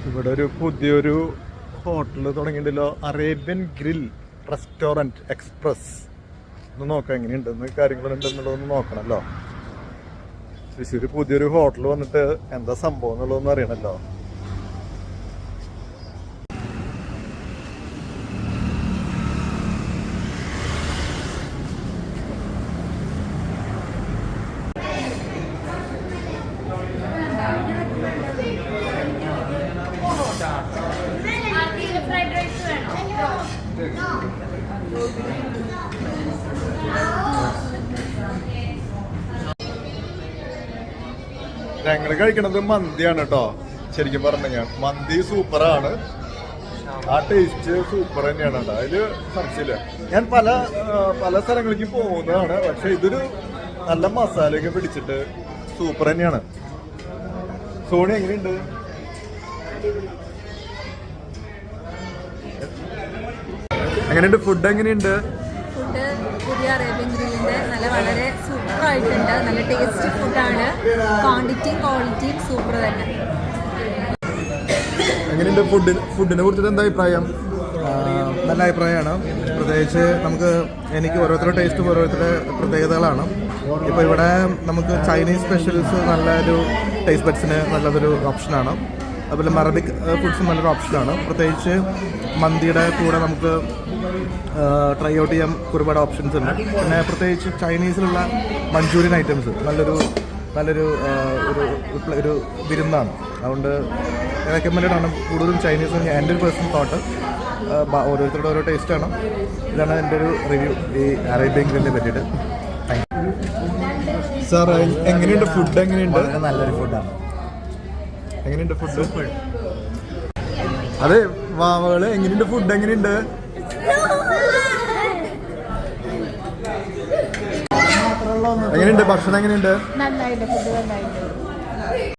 ഇവിടെ ഒരു പുതിയൊരു ഹോട്ടൽ തുടങ്ങിയിട്ടുണ്ടല്ലോ, അറേബ്യൻ ഗ്രിൽ റെസ്റ്റോറൻറ്റ് എക്സ്പ്രസ്. ഒന്ന് നോക്കാം എങ്ങനെയുണ്ടെന്ന്, കാര്യങ്ങളുണ്ടെന്നുള്ളതൊന്ന് നോക്കണമല്ലോ. തൃശ്ശൂർ പുതിയൊരു ഹോട്ടൽ വന്നിട്ട് എന്താ സംഭവം എന്നുള്ളതൊന്നും അറിയണമല്ലോ. ഞങ്ങൾ കഴിക്കണത് മന്തിയാണ് കേട്ടോ. ശരിക്കും പറഞ്ഞ മന്തി സൂപ്പറാണ്, ആ ടേസ്റ്റ് സൂപ്പർ തന്നെയാണ് കേട്ടോ, അതില് സംശയമില്ല. ഞാൻ പല സ്ഥലങ്ങളിലേക്ക് പോകുന്നതാണ്, പക്ഷെ ഇതൊരു നല്ല മസാലയൊക്കെ പിടിച്ചിട്ട് സൂപ്പർ തന്നെയാണ്. സോണി എങ്ങനെയുണ്ട്? എങ്ങനെയുണ്ട് ഫുഡ്? എങ്ങനെയുണ്ട് ഫുഡ്? പുതിയ അറേബ്യൻ ഗ്രില്ലിന്റെ വളരെ സൂപ്പർ ആയിട്ടുണ്ട്. നല്ല ടേസ്റ്റി ഫുഡാണ്, ക്വാണ്ടിറ്റിയും ക്വാളിറ്റിയും സൂപ്പർ തന്നെ. എങ്ങനെയുണ്ട് ഫുഡിനെ കുറിച്ചിട്ട് എന്താ അഭിപ്രായം? നല്ല അഭിപ്രായമാണ്. പ്രത്യേകിച്ച് എനിക്ക് ഓരോരുത്തരുടെ ടേസ്റ്റും ഓരോരുത്തരുടെ പ്രത്യേകതകളാണ്. ഇപ്പോൾ ഇവിടെ നമുക്ക് ചൈനീസ് സ്പെഷ്യൽസ് നല്ലൊരു ടേസ്റ്റ് ബഡ്സിന് നല്ലതൊരു ഓപ്ഷനാണ്. അതുപോലെ അറബിക് ഫുഡ്സും നല്ലൊരു ഓപ്ഷനാണ്. പ്രത്യേകിച്ച് മന്തിയുടെ കൂടെ നമുക്ക് ട്രൈ ഔട്ട് ചെയ്യാൻ ഒരുപാട് ഓപ്ഷൻസ് ഉണ്ട്. പിന്നെ പ്രത്യേകിച്ച് ചൈനീസിലുള്ള മഞ്ചൂരിയൻ ഐറ്റംസ് നല്ലൊരു ഒരു വിരുന്നാണ്. അതുകൊണ്ട് റെക്കമെൻഡഡ് ആണ് കൂടുതലും ചൈനീസ്. എൻ്റെ ഒരു പേഴ്സണൽ തോട്ട്, ഓരോരുത്തരുടെ ഓരോ ടേസ്റ്റാണ്. ഇതാണ് എൻ്റെ ഒരു റിവ്യൂ ഈ അറേബ്യൻ ഗ്രില്ലിനെ പറ്റിയിട്ട്. സാർ എങ്ങനെയുണ്ട് ഫുഡ്? എങ്ങനെയുണ്ട്? നല്ലൊരു ഫുഡാണ്. എങ്ങനെയുണ്ട് ഫുഡ്? അതെ വാവകള്, എങ്ങനെയുണ്ട് ഫുഡ്? എങ്ങനെയുണ്ട്? എങ്ങനെയുണ്ട് ഭക്ഷണം? എങ്ങനെയുണ്ട്? നന്നായിട്ട് ഫുഡ് നന്നായിട്ട്.